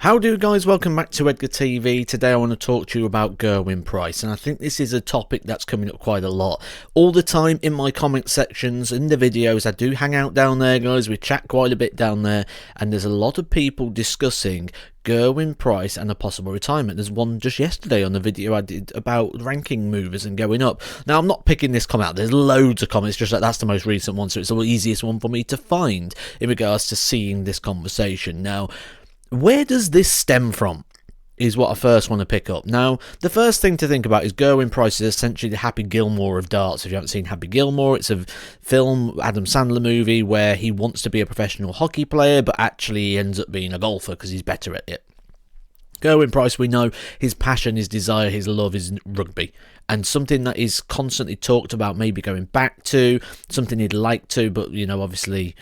How do guys, welcome back to Edgar TV. Today I want to talk to you about Gerwyn Price, and I think this is a topic that's coming up quite a lot. All the time in my comment sections, in the videos, I do hang out down there guys, we chat quite a bit down there, and there's a lot of people discussing Gerwyn Price and a possible retirement. There's one just yesterday on the video I did about ranking movers and going up. Now I'm not picking this comment out, there's loads of comments, just like that's the most recent one, so it's the easiest one for me to find in regards to seeing this conversation. Now, where does this stem from is what I first want to pick up. Now, the first thing to think about is Gerwyn Price is essentially the Happy Gilmore of darts. If you haven't seen Happy Gilmore, it's a film, Adam Sandler movie, where he wants to be a professional hockey player, but actually he ends up being a golfer because he's better at it. Gerwyn Price, we know his passion, his desire, his love is rugby, and something that is constantly talked about, maybe going back to, something he'd like to, but, you know, obviously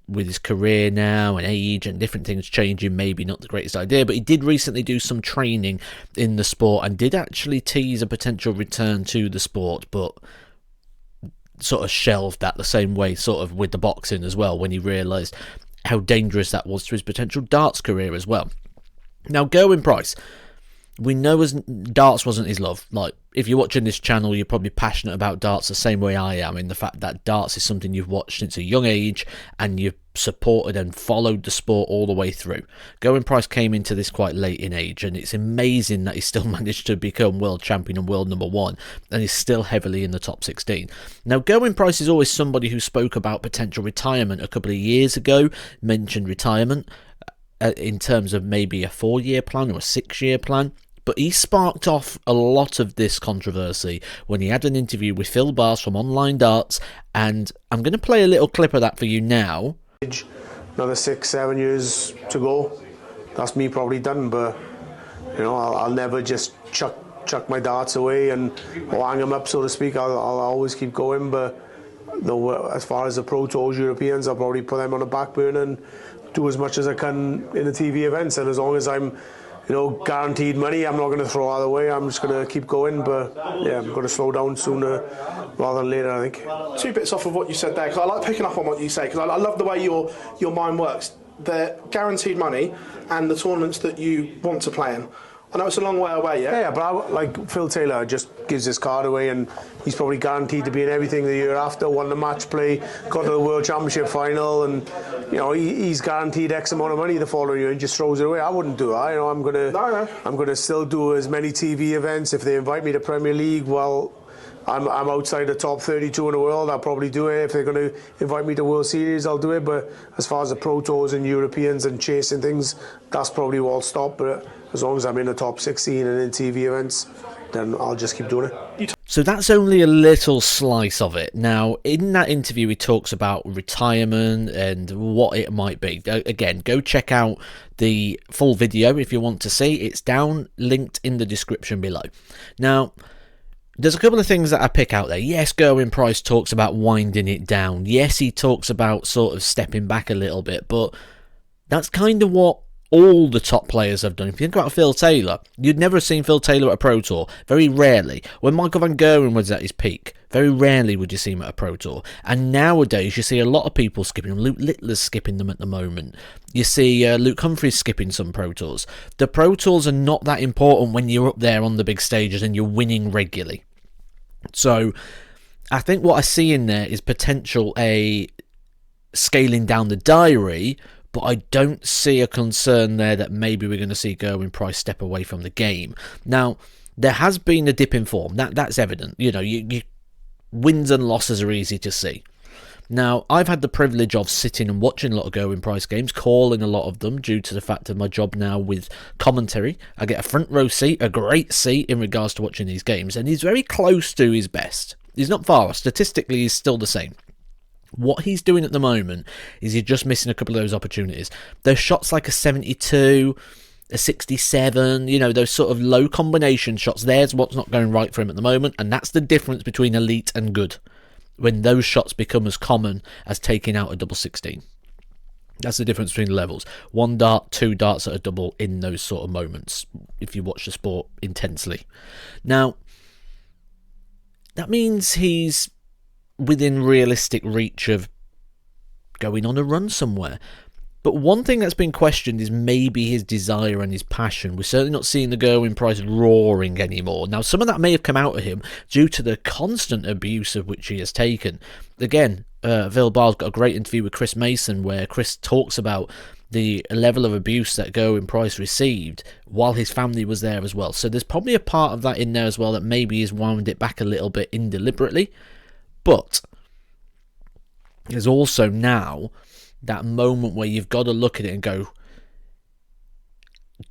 with his career now and age and different things changing, maybe not the greatest idea, but he did recently do some training in the sport and did actually tease a potential return to the sport, but sort of shelved that the same way sort of with the boxing as well, when he realised how dangerous that was to his potential darts career as well. Now, Gerwyn Price, we know as darts wasn't his love. Like, if you're watching this channel, you're probably passionate about darts the same way I am, in the fact that darts is something you've watched since a young age and you've supported and followed the sport all the way through. Gerwyn Price came into this quite late in age, and it's amazing that he still managed to become world champion and world #1, and is still heavily in the top 16. Now, Gerwyn Price is always somebody who spoke about potential retirement a couple of years ago, mentioned retirement in terms of maybe a 4-year plan or a 6-year plan. But he sparked off a lot of this controversy when he had an interview with Phil Bars from Online Darts, and I'm going to play a little clip of that for you now. Another 6-7 years to go. That's me probably done, but you know, I'll never just chuck my darts away and or hang them up, so to speak. I'll always keep going, but as far as the Pro Tours Europeans, I'll probably put them on the back burner and do as much as I can in the TV events, and as long as I'm guaranteed money, I'm not going to throw that away. I'm just going to keep going, but yeah, I'm going to slow down sooner rather than later, I think. 2 bits off of what you said there, because I like picking up on what you say, because I love the way your mind works. The guaranteed money and the tournaments that you want to play in. I know it's a long way away, yeah? Yeah, but like Phil Taylor just gives his card away, and he's probably guaranteed to be in everything the year after, won the match play, got to the World Championship final, and you know, he's guaranteed X amount of money the following year and just throws it away. I wouldn't do that. You know, I'm gonna still do as many TV events. If they invite me to Premier League, well, I'm outside the top 32 in the world, I'll probably do it. If they're going to invite me to World Series, I'll do it. But as far as the Pro Tours and Europeans and chasing things, that's probably where I'll stop. But as long as I'm in the top 16 and in TV events, then I'll just keep doing it. So that's only a little slice of it. Now, in that interview, he talks about retirement and what it might be. Again, go check out the full video if you want to see. It's down, linked in the description below. Now, there's a couple of things that I pick out there. Yes, Gerwyn Price talks about winding it down. Yes, he talks about sort of stepping back a little bit, but that's kind of what all the top players have done. If you think about Phil Taylor, you'd never have seen Phil Taylor at a Pro Tour. Very rarely. When Michael van Gerwen was at his peak, very rarely would you see him at a Pro Tour. And nowadays, you see a lot of people skipping them. Luke Littler's skipping them at the moment. You see Luke Humphries skipping some Pro Tours. The Pro Tours are not that important when you're up there on the big stages and you're winning regularly. So, I think what I see in there is potential a scaling down the diary, but I don't see a concern there that maybe we're going to see Gerwyn Price step away from the game. Now, there has been a dip in form. That's evident. You know, you wins and losses are easy to see. Now, I've had the privilege of sitting and watching a lot of Gerwyn Price games, calling a lot of them due to the fact of my job now with commentary. I get a front row seat, a great seat in regards to watching these games, and he's very close to his best. He's not far off. Statistically, he's still the same. What he's doing at the moment is he's just missing a couple of those opportunities. Those shots like a 72, a 67, you know, those sort of low combination shots, there's what's not going right for him at the moment, and that's the difference between elite and good, when those shots become as common as taking out a double 16. That's the difference between the levels. 1 dart, 2 darts at a double in those sort of moments, if you watch the sport intensely. Now, that means he's within realistic reach of going on a run somewhere. But one thing that's been questioned is maybe his desire and his passion. We're certainly not seeing the Gerwyn Price roaring anymore. Now, some of that may have come out of him due to the constant abuse of which he has taken. Again, Phil Barr's got a great interview with Chris Mason where Chris talks about the level of abuse that Gerwyn Price received while his family was there as well. So there's probably a part of that in there as well that maybe he's wound it back a little bit indeliberately. But there's also now that moment where you've got to look at it and go,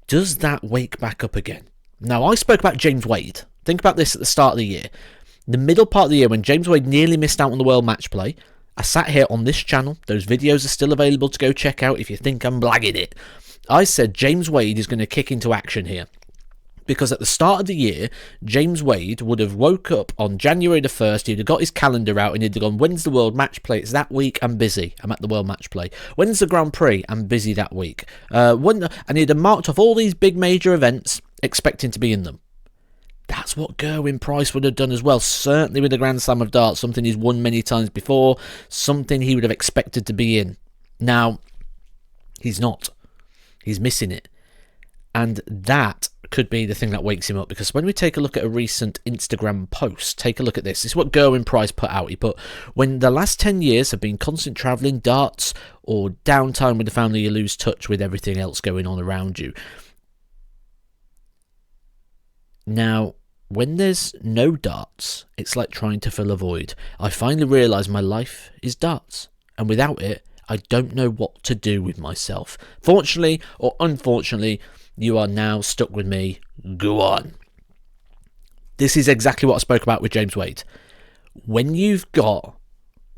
does that wake back up again? Now, I spoke about James Wade. Think about this at the start of the year. The middle part of the year when James Wade nearly missed out on the World Match Play, I sat here on this channel. Those videos are still available to go check out if you think I'm blagging it. I said James Wade is going to kick into action here. Because at the start of the year, James Wade would have woke up on January the 1st, he'd have got his calendar out and he'd have gone, when's the World Match Play? It's that week, I'm busy. I'm at the World Match Play. When's the Grand Prix? I'm busy that week. And he'd have marked off all these big major events, expecting to be in them. That's what Gerwyn Price would have done as well. Certainly with the Grand Slam of Darts, something he's won many times before, something he would have expected to be in. Now, he's not. He's missing it. And that could be the thing that wakes him up, because when we take a look at a recent Instagram post, take a look at this. This is what Gerwyn Price put out. He put, when the last 10 years have been constant travelling, darts, or downtime with the family, you lose touch with everything else going on around you. Now, when there's no darts, it's like trying to fill a void. I finally realised my life is darts, and without it, I don't know what to do with myself. Fortunately or unfortunately, you are now stuck with me. Go on. This is exactly what I spoke about with James Wade. When you've got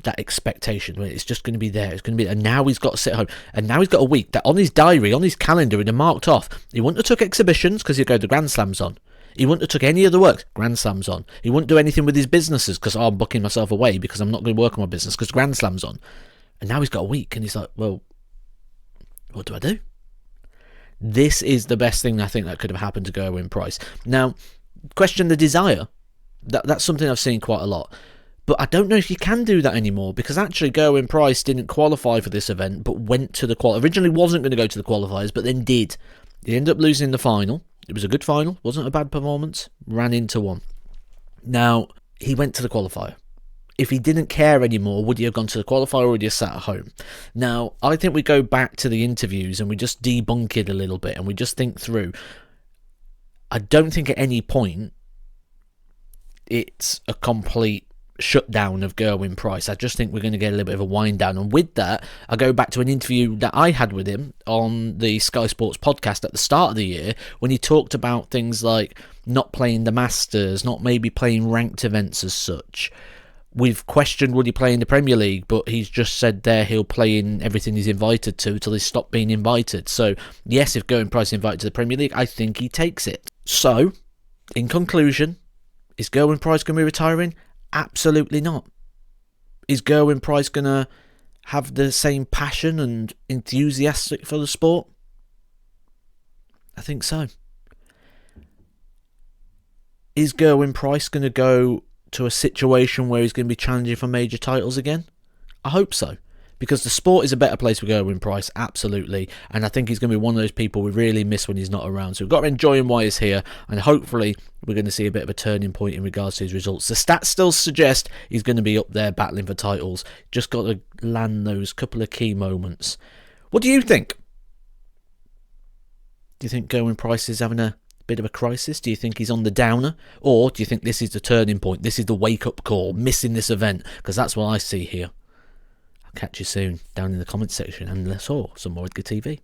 that expectation, when it's just going to be there, it's going to be, and now he's got to sit home, and now he's got a week that on his diary, on his calendar, and marked off. He wouldn't have took exhibitions because he'd go the Grand Slams on. He wouldn't have took any of the work, Grand Slams on. He wouldn't do anything with his businesses because I'm booking myself away because I'm not going to work on my business because Grand Slams on. And now he's got a week and he's like, well, what do I do? This is the best thing I think that could have happened to Gerwyn Price. Now, question the desire. That's something I've seen quite a lot. But I don't know if you can do that anymore, because actually Gerwyn Price didn't qualify for this event but went to the originally wasn't going to go to the qualifiers but then did. He ended up losing the final. It was a good final, wasn't a bad performance, ran into one. Now, he went to the qualifier. If he didn't care anymore, would he have gone to the qualifier or would he have sat at home? Now, I think we go back to the interviews and we just debunk it a little bit and we just think through. I don't think at any point it's a complete shutdown of Gerwyn Price. I just think we're going to get a little bit of a wind down. And with that, I go back to an interview that I had with him on the Sky Sports podcast at the start of the year when he talked about things like not playing the Masters, not maybe playing ranked events as such. We've questioned would he play in the Premier League, but he's just said there he'll play in everything he's invited to till he stopped being invited. So yes, if Gerwyn Price is invited to the Premier League, I think he takes it. So, in conclusion, is Gerwyn Price going to be retiring? Absolutely not. Is Gerwyn Price going to have the same passion and enthusiastic for the sport? I think so. Is Gerwyn Price going to go to a situation where he's going to be challenging for major titles again? I hope so, because the sport is a better place for Gerwyn Price, absolutely, and I think he's going to be one of those people we really miss when he's not around. So we've got to enjoy him while he's here, and hopefully we're going to see a bit of a turning point in regards to his results. The stats still suggest he's going to be up there battling for titles. Just got to land those couple of key moments. What do you think? Do you think Gerwyn Price is having a bit of a crisis? Do you think he's on the downer? Or do you think this is the turning point? This is the wake-up call, missing this event? Because that's what I see here. I'll catch you soon down in the comments section, and let's all some more Edgar TV.